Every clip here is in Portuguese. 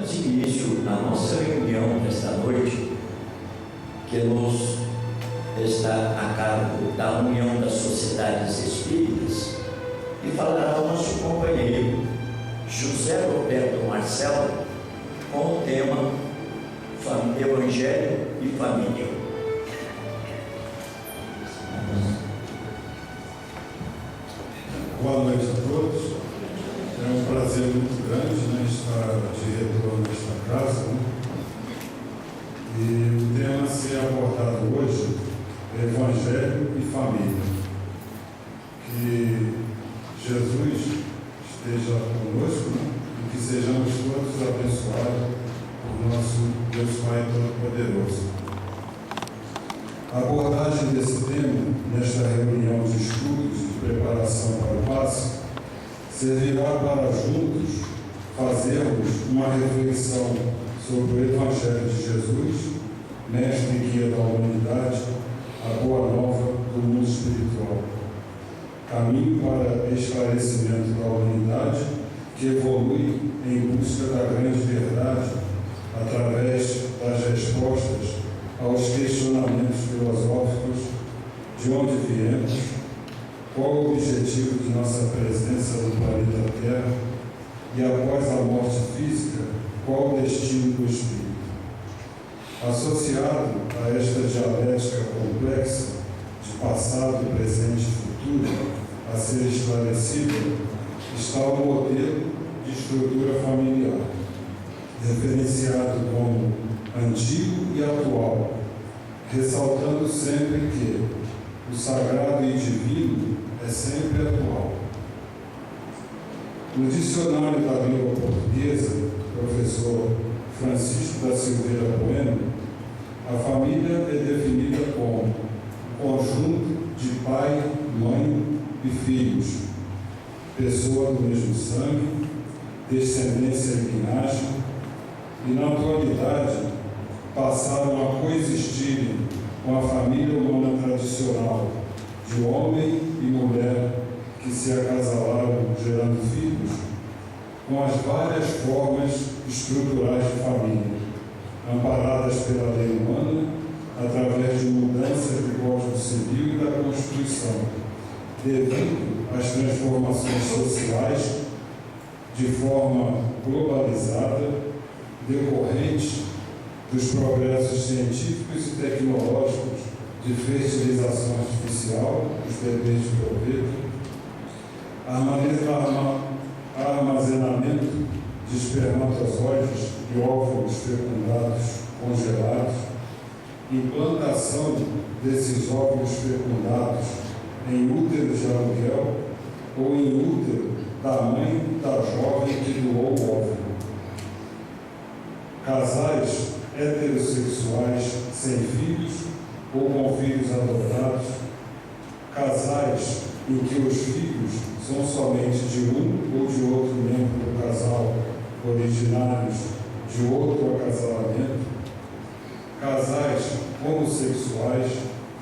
damos início à nossa reunião desta noite, que nos está a cargo da União das Sociedades Espíritas, e falará o nosso companheiro José Roberto Marcelo com o tema Evangelho e Família. Boa noite a todos. É um prazer muito grande, estar de retorno nesta casa. E o tema a ser abordado hoje é Evangelho e Família. Que Jesus esteja conosco e que sejamos todos abençoados por nosso Deus Pai Todo-Poderoso. A abordagem desse tema, nesta reunião de estudos e preparação para o passe, servirá para juntos fazermos uma reflexão sobre o Evangelho de Jesus, mestre e guia da humanidade, a boa nova do mundo espiritual. Caminho para esclarecimento da humanidade que evolui em busca da grande verdade através das respostas aos questionamentos filosóficos de onde viemos, qual o objetivo de nossa presença no planeta Terra e, após a morte física, qual o destino do espírito. Associado a esta dialética complexa de passado, presente e futuro a ser esclarecida, está o modelo de estrutura familiar, referenciado como antigo e atual, ressaltando sempre que o sagrado e divino é sempre atual. No dicionário da língua portuguesa, professor Francisco da Silveira Bueno, a família é definida como conjunto de pai, mãe e filhos, pessoa do mesmo sangue, descendência e linhagem, e na atualidade passaram a coexistir com a família humana tradicional de homem e mulher que se acasalaram gerando filhos, com as várias formas estruturais de família, amparadas pela lei humana através de mudanças do Código Civil e da Constituição, devido às transformações sociais de forma globalizada decorrentes dos progressos científicos e tecnológicos de fertilização artificial dos bebês de proveito, armazenamento de espermatozoides e óvulos fecundados congelados, implantação desses óvulos fecundados em úteros de aluguel ou em útero da mãe da jovem que doou o óvulo. Casais heterossexuais sem filhos ou com filhos adotados, casais em que os filhos são somente de um ou de outro membro do casal, originários de outro acasalamento, casais homossexuais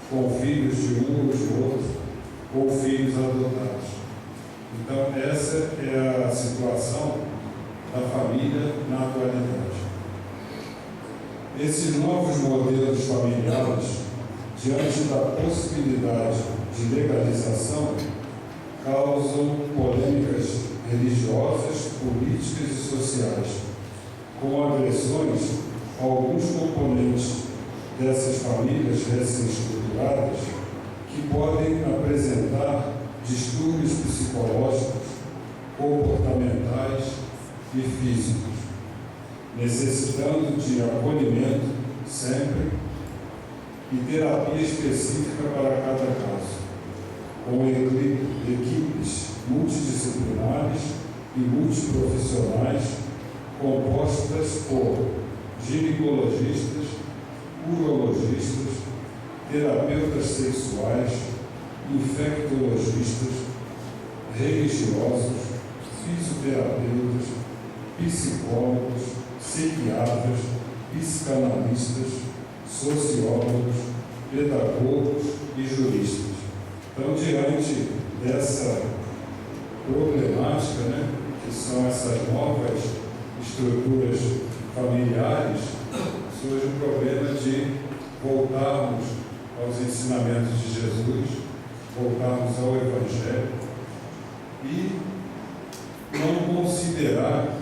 com filhos de um ou de outro, ou filhos adotados. Então, essa é a situação da família na atualidade. Esses novos modelos familiares, diante da possibilidade de legalização, causam polêmicas religiosas, políticas e sociais, com agressões a alguns componentes dessas famílias recém-estruturadas que podem apresentar distúrbios psicológicos, comportamentais e físicos, necessitando de acolhimento sempre e terapia específica para cada caso, com equipes multidisciplinares e multiprofissionais compostas por ginecologistas, urologistas, terapeutas sexuais, infectologistas, religiosos, fisioterapeutas, psicólogos, psiquiatras, psicanalistas, sociólogos, pedagogos e juristas. Então, diante dessa problemática, que são essas novas estruturas familiares, surge o problema de voltarmos aos ensinamentos de Jesus, voltarmos ao Evangelho e não considerar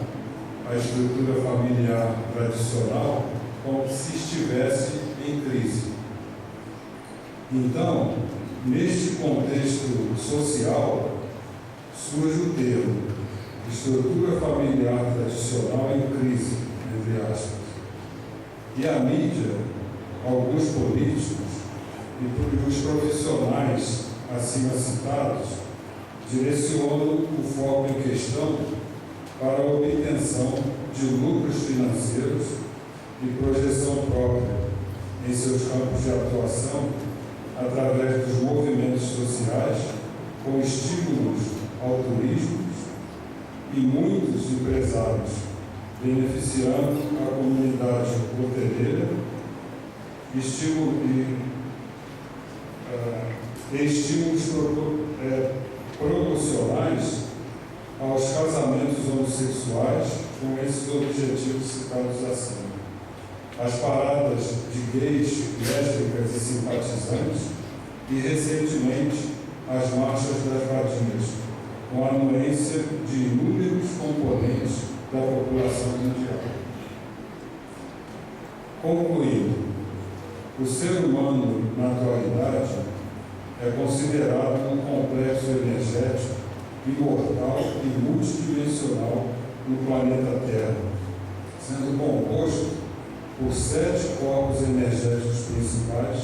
a estrutura familiar tradicional como se estivesse em crise. Então, neste contexto social, surge o termo estrutura familiar tradicional em crise, entre aspas. E a mídia, alguns políticos e os profissionais acima citados direcionam o foco em questão para a obtenção de lucros financeiros e projeção própria em seus campos de atuação através dos movimentos sociais, com estímulos ao turismo e muitos empresários beneficiando a comunidade hoteleira, estímulos proporcionais aos casamentos homossexuais com esses objetivos citados acima. As paradas de gays, lésbicas e simpatizantes e, recentemente, as marchas das vadias, com a anuência de inúmeros componentes da população mundial. Concluindo, o ser humano, na atualidade, é considerado um complexo energético imortal e multidimensional no planeta Terra, sendo composto por 7 corpos energéticos principais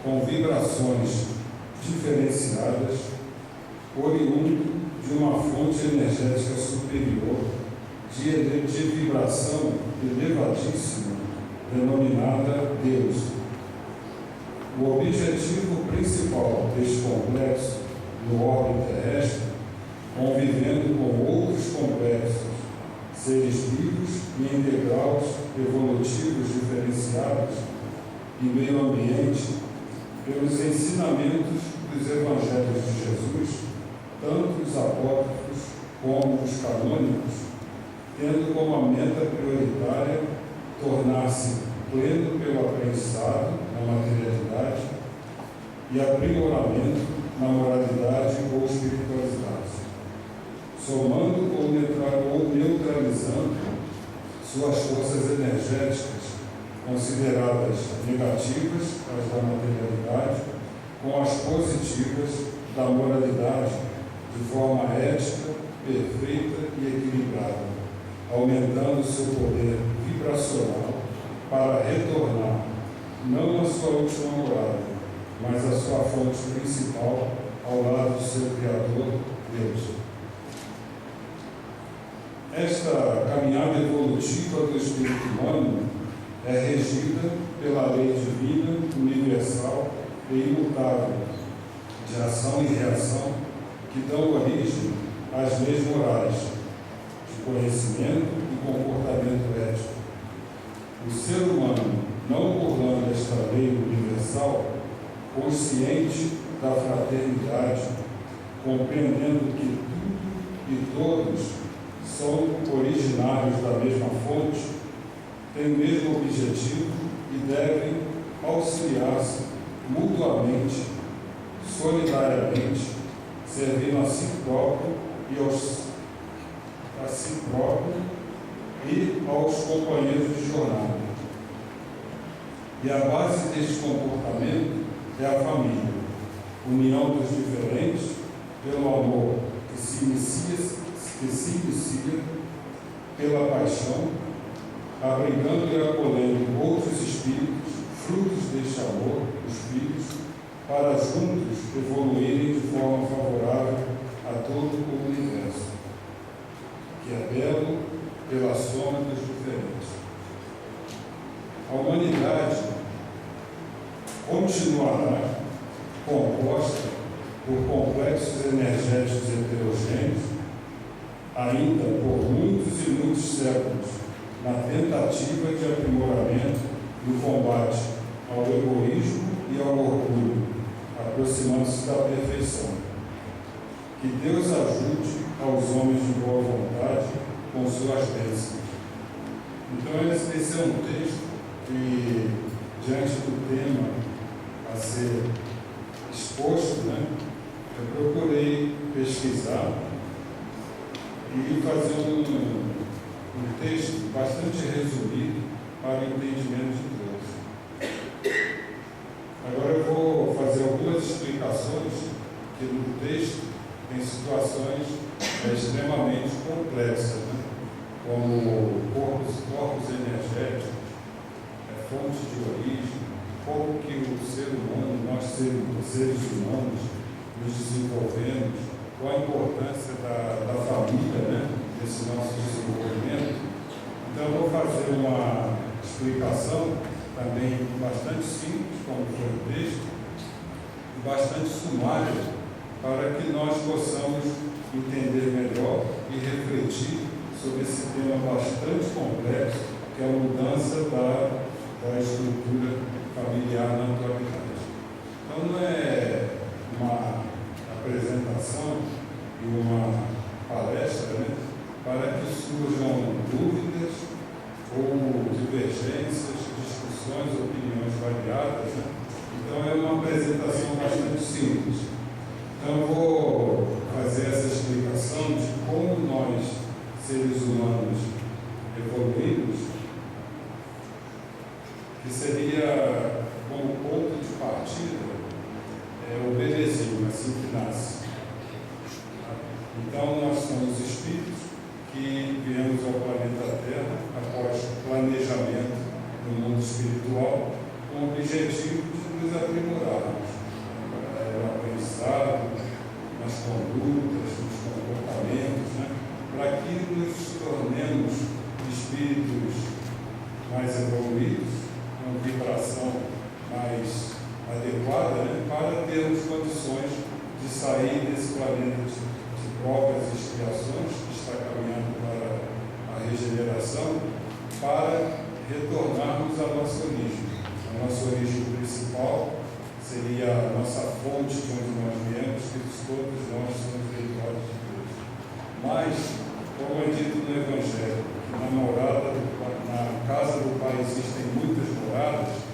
com vibrações diferenciadas, oriundo de uma fonte energética superior de vibração elevadíssima, denominada Deus. O objetivo principal deste complexo no orbe terrestre, convivendo com outros complexos, seres vivos e em degraus evolutivos diferenciados e meio ambiente, pelos ensinamentos dos Evangelhos de Jesus, tanto os apócrifos como os canônicos, tendo como a meta prioritária tornar-se pleno pelo aprendizado na materialidade e aprimoramento na moralidade ou espiritualidade, somando ou neutralizando suas forças energéticas consideradas negativas, as da materialidade, com as positivas da moralidade, de forma ética, perfeita e equilibrada, aumentando seu poder vibracional para retornar não a sua última morada, mas a sua fonte principal ao lado do seu Criador, Deus. Esta caminhada evolutiva do espírito humano é regida pela lei divina, universal e imutável de ação e reação que dão origem às leis morais, de conhecimento e comportamento ético. O ser humano, não burlando esta lei universal, consciente da fraternidade, compreendendo que tudo e todos são originários da mesma fonte, têm o mesmo objetivo e devem auxiliar-se mutuamente, solidariamente, servindo a si próprio e aos companheiros de jornada. E a base deste comportamento é a família, união dos diferentes pelo amor que se inicia pela paixão, abrigando e acolhendo outros espíritos, frutos deste amor, os filhos, para juntos evoluírem de forma favorável a todo o universo, que é belo pela soma dos diferentes. A humanidade continuará composta por complexos energéticos heterogêneos, ainda por muitos e muitos séculos, na tentativa de aprimoramento do combate ao egoísmo e ao orgulho, aproximando-se da perfeição. Que Deus ajude aos homens de boa vontade com suas bênçãos. Então, esse é um texto que, diante do tema a ser exposto, eu procurei pesquisar e fazer um texto bastante resumido para o entendimento de todos. Agora eu vou fazer algumas explicações que no texto tem situações extremamente complexas, como corpos energéticos, fonte de origem, como que o ser humano, nós seres humanos, nos desenvolvemos, qual a importância da família, desse nosso desenvolvimento. Então eu vou fazer uma explicação também bastante simples, como foi o texto, e bastante sumária, para que nós possamos entender melhor e refletir sobre esse tema bastante complexo, que é a mudança da estrutura familiar na atualidade. Então não é uma apresentação e uma palestra, para que surjam dúvidas ou divergências, discussões, opiniões variadas. Então é uma apresentação bastante simples. Então eu vou fazer essa explicação de como nós, seres humanos, evoluímos, que seria como ponto de partida o bebezinho, assim que nasce. Então nós somos espíritos que viemos ao planeta Terra após planejamento no mundo espiritual, com o objetivo de nos aprimorarmos no aprendizado, nas condutas, nos comportamentos, para que nos tornemos espíritos mais evoluídos, com vibração mais adequada, para termos condições de sair desse planeta de próprias expiações, que está caminhando para a regeneração, para retornarmos à nossa origem. A nossa origem principal seria a nossa fonte de onde nós viemos, que todos nós somos veiculados de Deus. Mas, como é dito no Evangelho, na casa do Pai existem muitas moradas,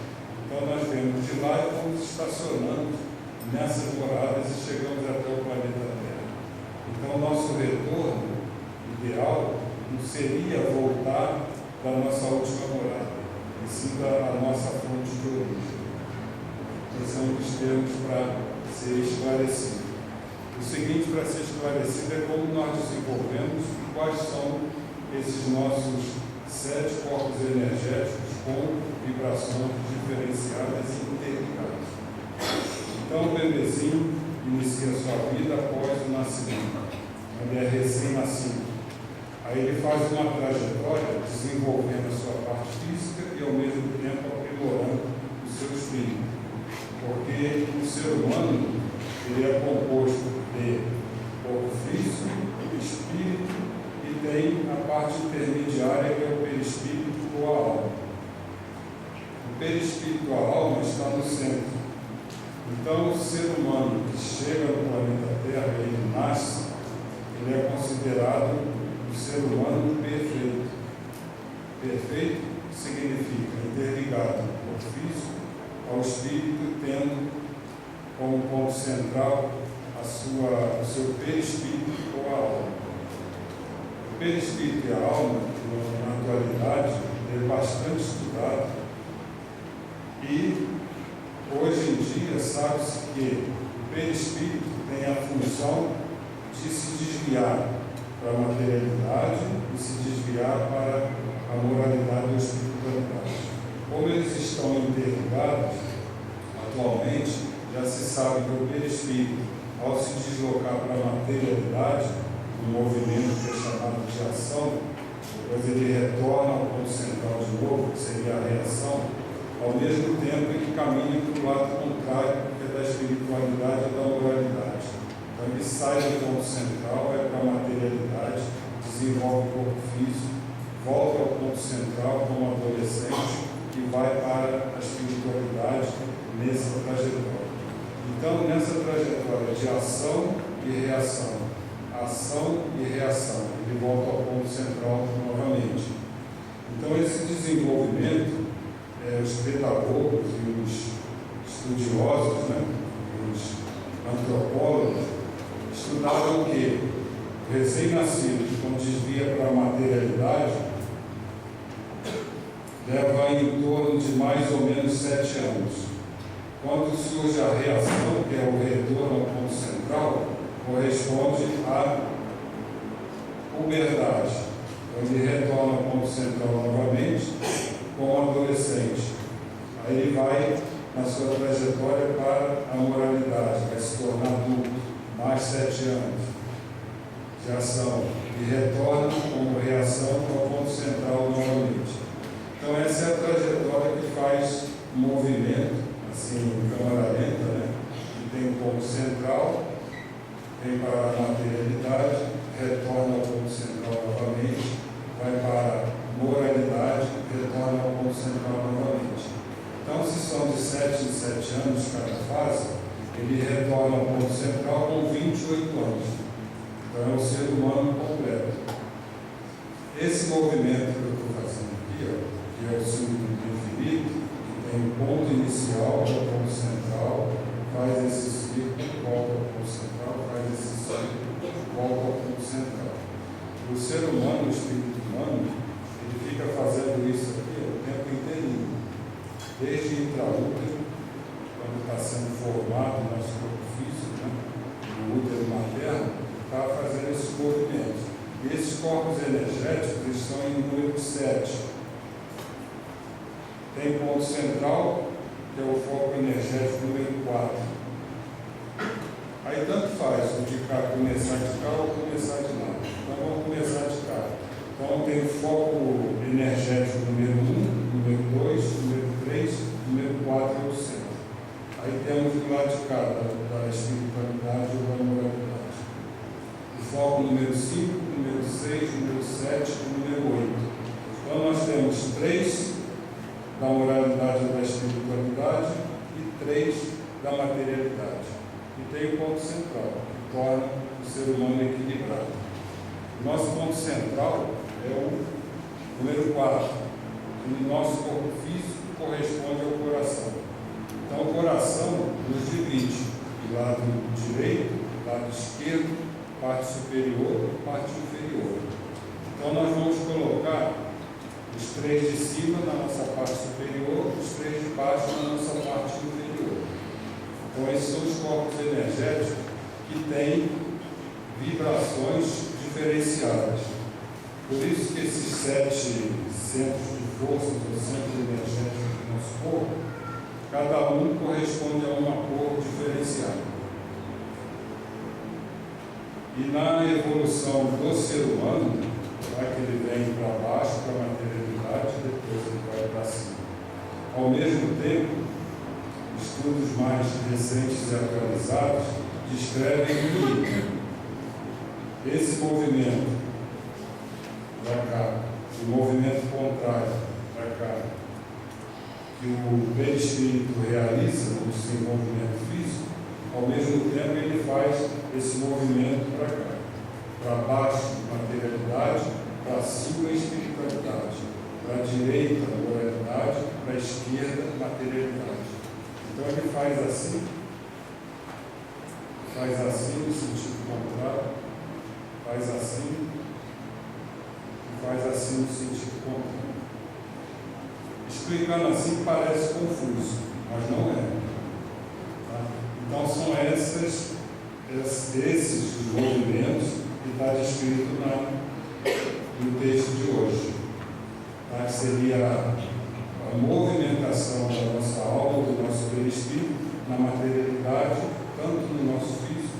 então nós vemos de lá e vamos estacionando nessas moradas e chegamos até o planeta Terra. Então, nosso retorno ideal não seria voltar da nossa última morada, e sim da nossa fonte de origem. Esses são os termos para ser esclarecido. O seguinte para ser esclarecido é como nós desenvolvemos e quais são esses nossos 7 corpos energéticos com vibrações diferenciadas e interligadas. Então, o bebezinho inicia sua vida após o nascimento. Ele é recém-nascido. Aí ele faz uma trajetória desenvolvendo a sua parte física e, ao mesmo tempo, aprimorando o seu espírito. Porque o ser humano ele é composto de corpo físico, espírito e tem a parte intermediária que é o perispírito ou a alma. O perispírito ou a alma está no centro. Então, o ser humano que chega no planeta Terra, ele nasce, ele é considerado o ser humano perfeito. Perfeito significa interligado ao físico, ao espírito, tendo como ponto central o seu perispírito ou a alma. O perispírito e a alma, na atualidade, é bastante estudado e hoje em dia sabe-se que o perispírito tem a função de se desviar para a materialidade e se desviar para a moralidade e a espiritualidade. Como eles estão interligados, atualmente já se sabe que o perispírito, ao se deslocar para a materialidade, um movimento que é chamado de ação, depois ele retorna ao ponto central de novo, que seria a reação, ao mesmo tempo ele caminha para o lado contrário, que é da espiritualidade e da moralidade. Então ele sai do ponto central, vai para a materialidade, desenvolve o corpo físico, volta ao ponto central como adolescente e vai para a espiritualidade nessa trajetória. Então, nessa trajetória de ação e reação, ele volta ao ponto central novamente. Então, esse desenvolvimento, os pedagogos e os estudiosos, né, os antropólogos, estudavam o quê? O recém-nascido, quando desvia para a materialidade, leva em torno de mais ou menos 7 anos. Quando surge a reação, que é o retorno ao ponto central, corresponde à puberdade. Ele retorna ao ponto central novamente como adolescente. Aí ele vai na sua trajetória para a moralidade, vai se tornar adulto, mais 7 anos de ação, e retorna como reação ao ponto central novamente. Então essa é a trajetória que faz um movimento, assim, em câmara lenta, né? Que tem um ponto central, vem para a materialidade, retorna ao ponto central novamente, vai para a moralidade, retorna ao ponto central novamente. Então, se são de 7 em 7 anos cada fase, ele retorna ao ponto central com 28 anos. Então, é o ser humano completo. Esse movimento que eu estou fazendo aqui, ó, que é o ciclo do infinito, que tem um ponto inicial, que é o ponto central, faz esse ciclo, volta ao ponto central, faz esse ciclo, volta ao ponto central. O ser humano, o espírito humano, ele fica fazendo isso aqui o tempo inteirinho. Desde intraútero, quando está sendo formado o nosso corpo físico, né, no útero materno, está fazendo esses movimentos. E esses corpos energéticos estão em número 7. Tem ponto central, que é o foco energético número 4. Aí tanto faz o de cá começar de cá ou começar de lá. Então vamos começar de cá. Então tem o foco energético número 1, número 2, número 3, número 4 é o centro. Aí temos do lado de cá, da espiritualidade ou da moralidade. O foco número 5, número 6, número 7 e número 8. Então nós temos 3 da moralidade ou da espiritualidade e 3 da materialidade. E tem o ponto central, que torna o ser humano equilibrado. O nosso ponto central é o número 4, que no nosso corpo físico corresponde ao coração. Então o coração nos divide do lado direito, lado esquerdo, parte superior e parte inferior. Então nós vamos colocar os 3 de cima na nossa parte superior, os 3 de baixo na nossa parte inferior. Então esses são os corpos energéticos que têm vibrações diferenciadas. Por isso que esses 7 centros de força, ou centros energéticos do nosso corpo, cada um corresponde a uma cor diferenciada. E na evolução do ser humano, vai que ele vem para baixo, para a materialidade, depois ele vai para cima. Ao mesmo tempo, estudos mais recentes e atualizados descrevem que esse movimento para cá, o movimento contrário para cá, que o perispírito realiza no desenvolvimento físico, ao mesmo tempo ele faz esse movimento para cá, para baixo materialidade, para cima espiritualidade, para a direita moralidade, para a esquerda materialidade. Então ele faz assim no sentido contrário, faz assim e faz assim no sentido contrário. Explicando assim parece confuso, mas não é. Tá? Então são esses movimentos que está descrito no texto de hoje. Tá? Que seria a movimentação da nossa alma, do nosso perispírito, na materialidade, tanto no nosso físico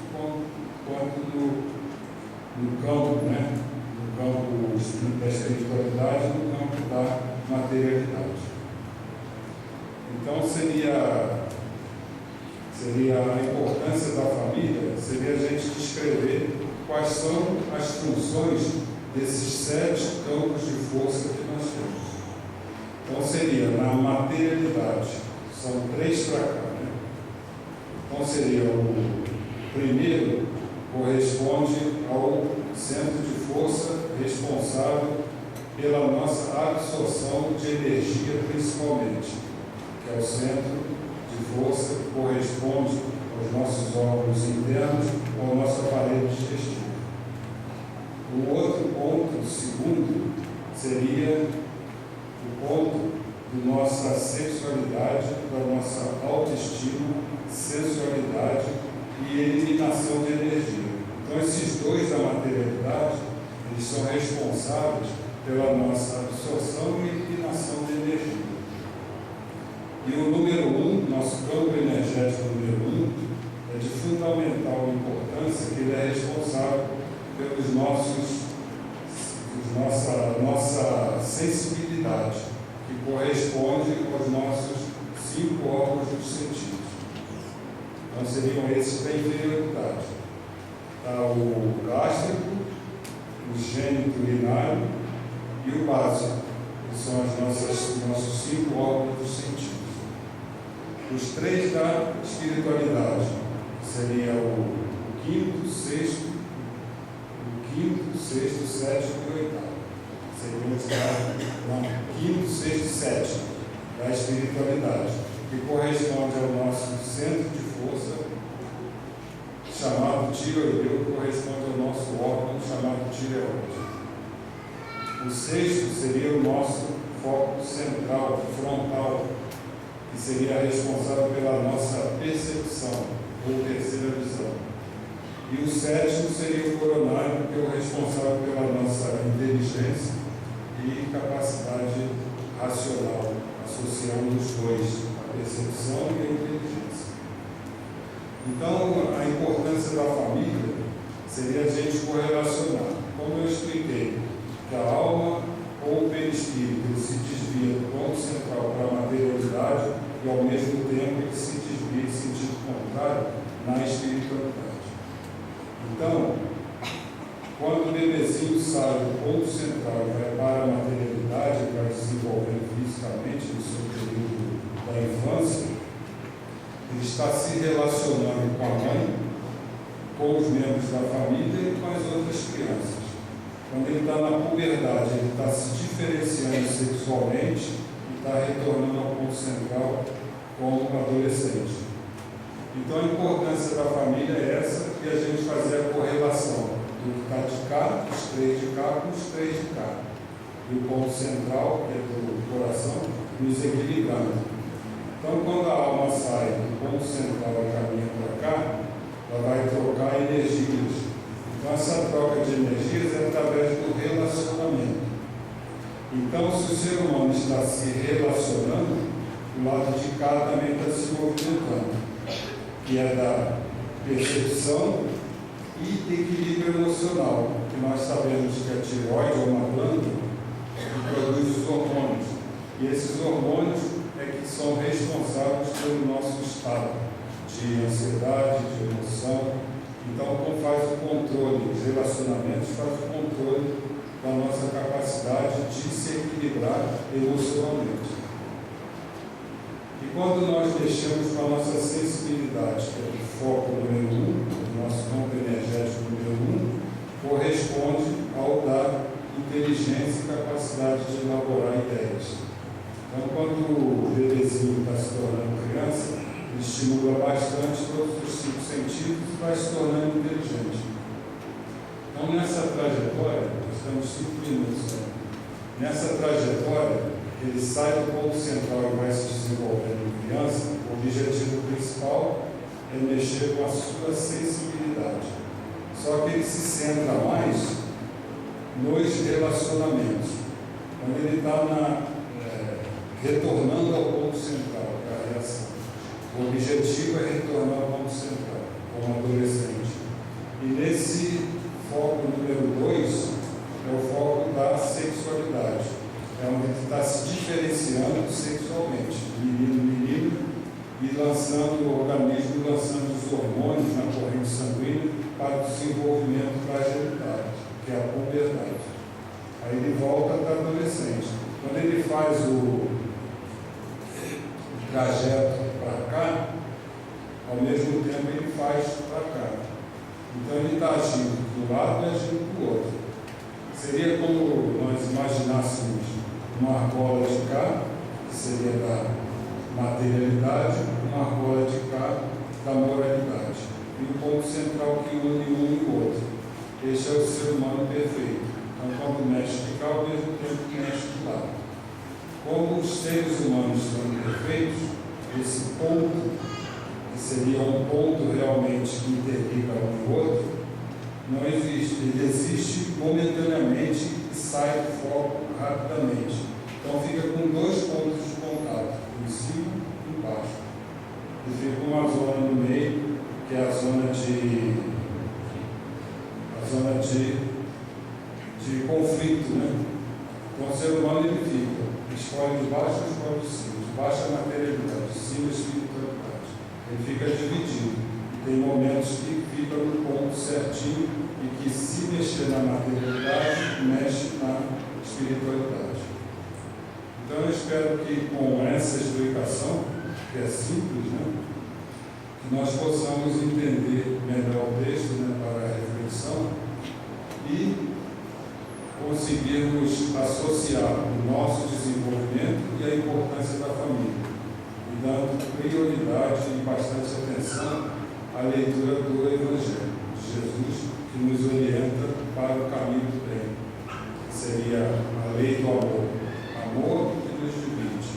quanto no campo, né? No campo da espiritualidade, no campo da materialidade. Então seria a importância da família, seria a gente descrever quais são as funções desses 7 campos de força que nós temos. Então seria na materialidade, são 3 para cá, né? Então seria o primeiro, corresponde ao centro de força responsável pela nossa absorção de energia principalmente, que é o centro de força que corresponde aos nossos órgãos internos ou ao nosso aparelho digestivo. O outro ponto, o segundo, seria o ponto da nossa sexualidade, da nossa autoestima, sensualidade e eliminação de energia. Então, esses dois da materialidade, eles são responsáveis pela nossa absorção e eliminação de energia. E o número 1, nosso campo energético número 1, é de fundamental importância, que ele é responsável pelos nossa sensibilidade, que corresponde aos nossos 5 órgãos dos sentidos. Então seriam esses da inferioridade. Tá, o gástrico, o gênito urinário e o básico, que são os nossos 5 órgãos dos sentidos. Os 3 da espiritualidade seria o quinto, sexto, sétimo e oitavo. Seria quinto, sexto e sétimo da espiritualidade, que corresponde ao nosso centro de força, chamado tireoideu, que corresponde ao nosso órgão chamado tireoide. O sexto seria o nosso foco central, frontal, que seria responsável pela nossa percepção, ou terceira visão. E o sétimo seria o coronário, que é o responsável pela nossa inteligência e capacidade racional, associando os dois, a percepção e a inteligência. Então, a importância da família seria a gente correlacionar. Como eu expliquei, que a alma ou o perispírito ele se desvia do ponto central para a materialidade e, ao mesmo tempo, ele se desvia em sentido contrário na espiritualidade. Então, quando o bebezinho sai do ponto central e vai para a materialidade, vai desenvolvendo fisicamente no seu período da infância, ele está se relacionando com a mãe, com os membros da família e com as outras crianças. Quando ele está na puberdade, ele está se diferenciando sexualmente e está retornando ao ponto central como adolescente. Então a importância da família é essa, e a gente fazer a correlação do que está de cá, dos 3 de cá, com os 3 de cá. E o ponto central, que é do coração, nos equilibrando. Então quando a alma sai do ponto central e caminha para cá, ela vai trocar energias. Então essa troca de energias é através do relacionamento. Então se o ser humano está se relacionando, o lado de cá também está se movimentando, que é da percepção e equilíbrio emocional, que nós sabemos que a tireoide é uma glândula que produz os hormônios, e esses hormônios é que são responsáveis pelo nosso estado de ansiedade, de emoção. Então, como faz o controle dos relacionamentos, faz o controle da nossa capacidade de se equilibrar emocionalmente. E quando nós deixamos com a nossa sensibilidade, que é o foco número 1, o nosso campo energético número 1, corresponde ao da inteligência e capacidade de elaborar ideias. Então, quando o bebezinho está se tornando criança, ele estimula bastante todos os 5 sentidos e vai se tornando inteligente. Então, nessa trajetória, nós temos 5 minutos, né? Nessa trajetória, ele sai do ponto central e vai se desenvolvendo em criança. O objetivo principal é mexer com a sua sensibilidade. Só que ele se centra mais nos relacionamentos. Quando ele está retornando ao ponto central, que é a reação. O objetivo é retornar ao ponto central, como adolescente. E nesse foco número 2, é o foco da sexualidade. É onde ele está se diferenciando sexualmente, menino, e lançando o organismo, lançando os hormônios na corrente sanguínea para o desenvolvimento da genitália, que é a puberdade. Aí ele volta para adolescente. Quando ele faz o trajeto para cá, ao mesmo tempo ele faz para cá. Então ele está agindo do lado e agindo do outro. seria como nós imaginássemos uma argola de cá, que seria da materialidade, uma argola de cá da moralidade. E o ponto central que une um e o outro. Este é o ser humano perfeito. Então, quando mexe de cá, ao mesmo tempo que mexe de lá. Como os seres humanos são perfeitos, esse ponto, que seria um ponto realmente que interliga um e outro, não existe. Ele existe momentaneamente e sai do foco rapidamente. Então fica com dois pontos de contato, em cima e embaixo. E fica uma zona no meio, que é a zona de conflito, né? Então o ser humano ele fica, escolhe de baixo ou escolhe de cima. De baixo é materialidade, de cima é espiritualidade. Ele fica dividido. Tem momentos que fica no ponto certinho e que, se mexer na materialidade, mexe na espiritualidade. Então eu espero que com essa explicação, que é simples, né, que nós possamos entender melhor o texto, né, para a reflexão e conseguirmos associar o nosso desenvolvimento e a importância da família, e dando prioridade e bastante atenção à leitura do Evangelho de Jesus, que nos orienta para o caminho do bem, que seria a lei do amor, amor que nos divide,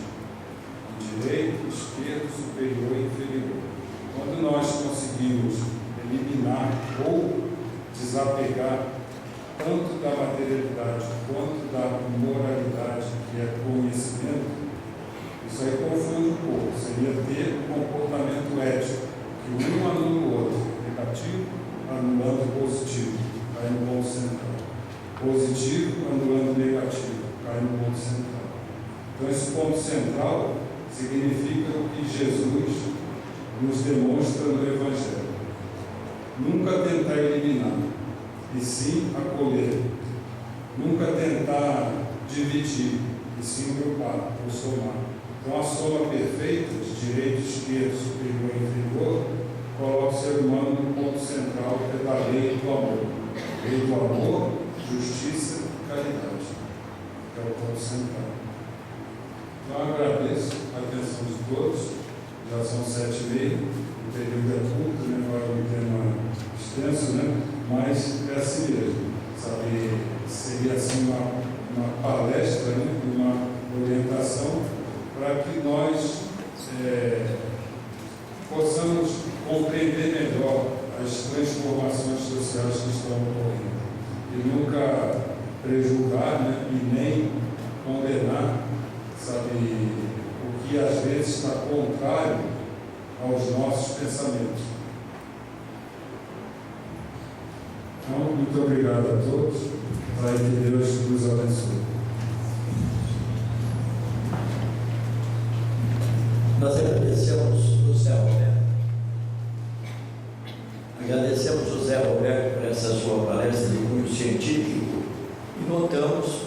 direito, esquerdo, superior e inferior. Quando nós conseguimos eliminar ou desapegar tanto da materialidade quanto da moralidade, que é conhecimento, isso aí confunde um pouco. Seria ter um comportamento ético, que um anula o outro, negativo anulando o positivo, cai no ponto central. Positivo anulando o negativo, cai no ponto central. Então esse ponto central significa o que Jesus nos demonstra no Evangelho. Nunca tentar eliminar, e sim acolher. Nunca tentar dividir, e sim agrupar ou somar. Então a soma perfeita de direito, esquerdo, superior e inferior coloca o ser humano no ponto central, que é da lei do amor. Lei do amor, justiça e caridade, que é o ponto central. Então eu agradeço a atenção de todos. Já são 7h30, o período é curto, né? Agora um tema extenso, né? Mas é assim mesmo, sabe? Seria assim uma palestra, né? Uma orientação para que nós possamos compreender melhor as transformações sociais que estão ocorrendo e nunca prejulgar, né? E nem condenar, sabe, o que às vezes está contrário aos nossos pensamentos. Então, muito obrigado a todos. Pai de Deus nos abençoe. Nós agradecemos José Roberto. Agradecemos José Roberto por essa sua palestra de cunho científico e notamos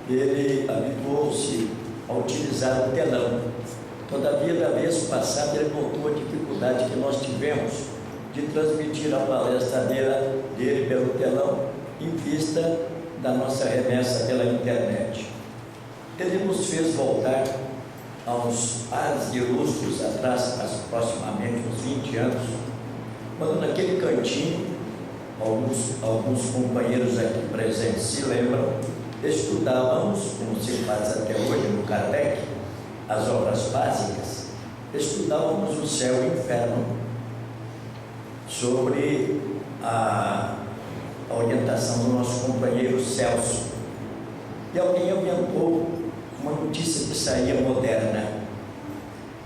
que ele habituou-se a utilizar o telão. Todavia, da vez passada, ele notou a dificuldade que nós tivemos de transmitir a palestra dele pelo telão, em vista da nossa remessa pela internet. Ele nos fez voltar a uns ares de lustros atrás, aproximadamente uns 20 anos, quando naquele cantinho, alguns companheiros aqui presentes se lembram, estudávamos, como se faz até hoje no Kardec, as obras básicas, estudávamos o céu e o inferno, sobre a orientação do nosso companheiro Celso. E alguém adiantou uma notícia que saía moderna.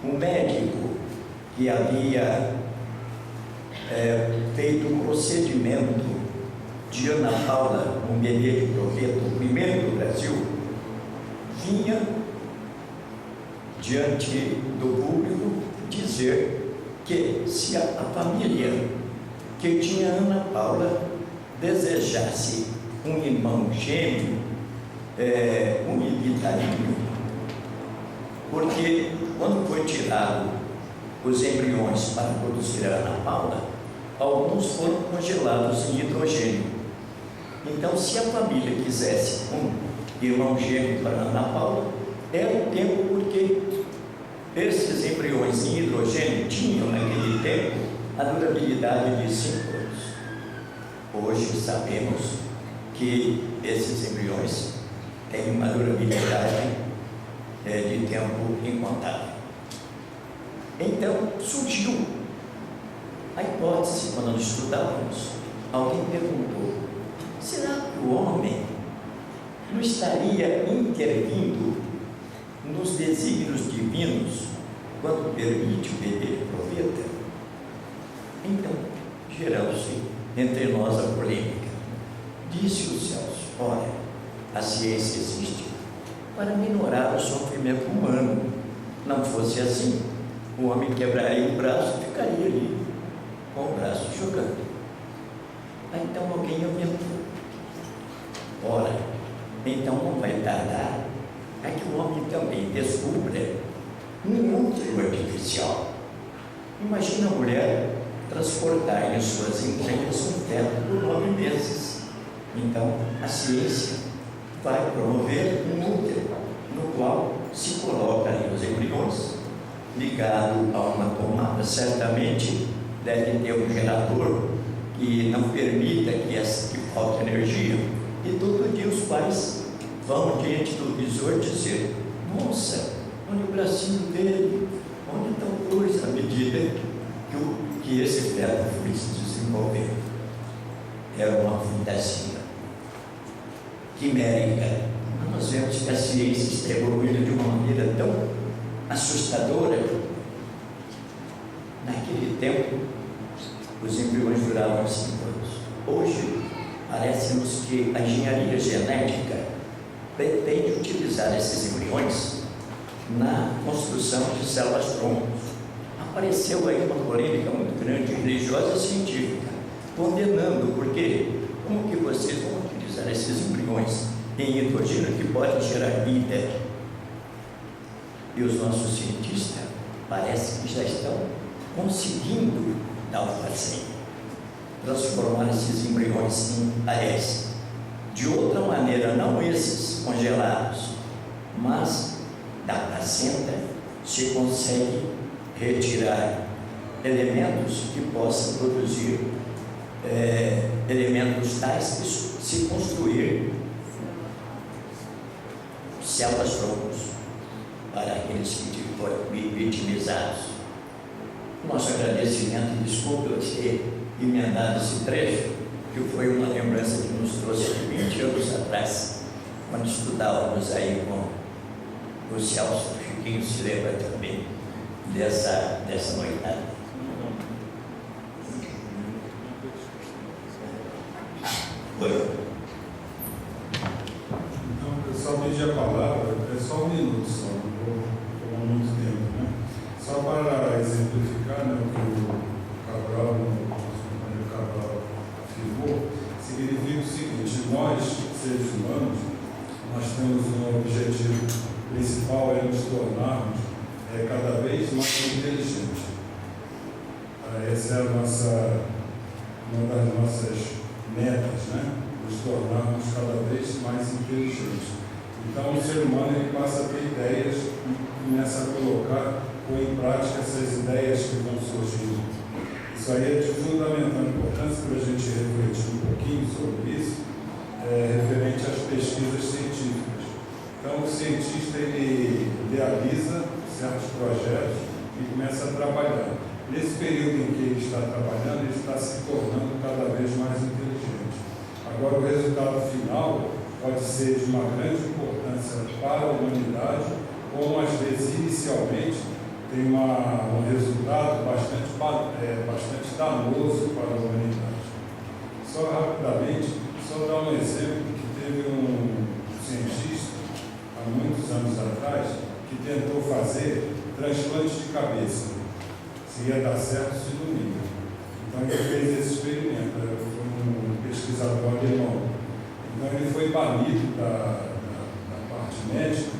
Um médico que havia feito um procedimento de Ana Paula, um bebê de proveta, o primeiro do Brasil, vinha diante do público dizer que se a família que tinha Ana Paula desejasse um irmão gêmeo, univitarinho, porque quando foi tirado os embriões para produzir a Ana Paula, alguns foram congelados em hidrogênio Então, se a família quisesse um irmão gêmeo para Ana Paula, era o tempo porque esses embriões em hidrogênio tinham, naquele tempo, a durabilidade de 5 anos. Hoje sabemos que esses embriões têm uma durabilidade de tempo incontável. Então, surgiu a hipótese, quando nós estudávamos, alguém perguntou: será que o homem não estaria intervindo nos desígnios divinos quando permite o bebê proveta? Então, gerou-se entre nós a polêmica. Disse o Celso: olha, a ciência existe para minorar o sofrimento humano. Não fosse assim, o homem quebraria o braço e ficaria ali com o braço jogando. Aí então alguém aumentou. Ora, então não vai tardar a que o homem também descubra um útero artificial. Imagina a mulher transportar em suas entranhas um feto por 9 meses. Então, a ciência vai promover um útero, no qual se coloca ali os embriões, ligado a uma tomada. Certamente deve ter um gerador que não permita que falte energia. E todo dia os pais vão diante do visor dizer: nossa, olha o bracinho dele, olha tal coisa, à medida que esse feto foi se desenvolvendo. Era uma fantasia quimérica. Nós vemos que a ciência está evoluindo de uma maneira tão assustadora. Naquele tempo, os embriões duravam 5 anos. Hoje, parece-nos que a engenharia genética pretende utilizar esses embriões na construção de células-tronco. Apareceu aí uma polêmica muito grande, religiosa e científica, condenando, porque como que vocês vão utilizar esses embriões em hidrogênio que podem gerar vida? E os nossos cientistas parece que já estão conseguindo dar o fazer, transformar esses embriões em aéreos. De outra maneira, não esses congelados, mas da placenta se consegue retirar elementos que possam produzir elementos tais que se construir células-troncos para aqueles que foram vitimizados. Nosso agradecimento, desculpa eu ter emendado esse trecho, que foi uma lembrança que nos trouxe de 20 anos atrás, quando estudávamos aí com o Celso. O Chiquinho se lembra também dessa noitada. Então, eu só pedi a palavra, é só um minuto só, não vou tomar muito tempo, né? Só para exemplificar, né, o que o Cabral, o nosso companheiro Cabral, afirmou, significa o seguinte: nós, seres humanos, nós temos um objetivo principal, é nos tornarmos cada vez mais inteligentes. Essa é uma das nossas metas, né? Nos tornarmos cada vez mais inteligentes. Então, o ser humano ele passa a ter ideias e começa a colocar ou em prática essas ideias que vão surgindo. Isso aí é de fundamental importância para a gente refletir um pouquinho sobre isso, referente às pesquisas científicas. Então, o cientista ele idealiza certos projetos e começa a trabalhar. Nesse período em que ele está trabalhando, ele está se tornando cada vez mais inteligente. Agora, o resultado final pode ser de uma grande importância para a humanidade, ou às vezes, inicialmente, tem um resultado bastante danoso para a humanidade. Só rapidamente, só dar um exemplo que teve um cientista, há muitos anos atrás, que tentou fazer transplante de cabeça. Se ia dar certo, se não ia. Então ele fez esse experimento, foi um pesquisador alemão. Então ele foi banido da parte médica,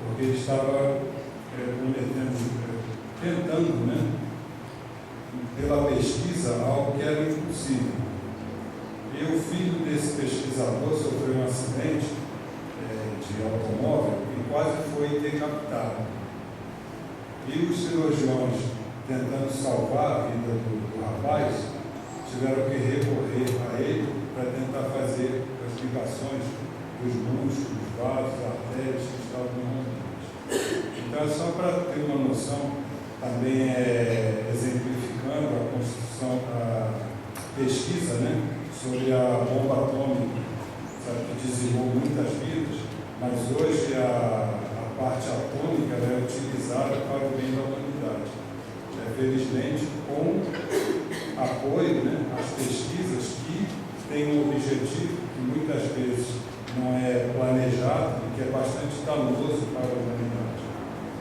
porque ele estava tentando, né, pela pesquisa, algo que era impossível. E o filho desse pesquisador bisavô sofreu um acidente de automóvel e quase foi decapitado. E os cirurgiões, tentando salvar a vida do rapaz, tiveram que recorrer a ele para tentar fazer as ligações dos músculos, vasos, artérias que estavam envolvidos. Então, é só para ter uma noção, também exemplificando a construção, a pesquisa, né, sobre a bomba atômica, sabe, que dizimou muitas vidas, mas hoje a parte atômica é utilizada para o bem da humanidade. Felizmente, com apoio, né, às pesquisas que têm um objetivo que muitas vezes não é planejado e que é bastante danoso para a humanidade.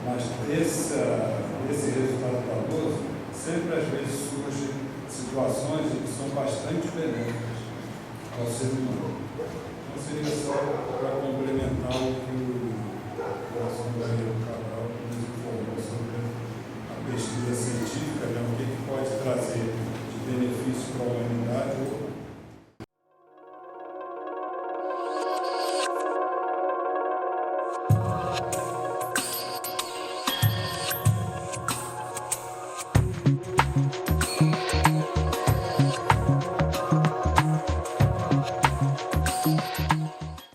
Mas esse resultado danoso, sempre às vezes surgem situações que são bastante benéficas ao ser humano. Então seria só para complementar o que o nosso Daniel Cabral nos informou sobre a pesquisa científica, né, o que pode trazer de benefício para a humanidade ou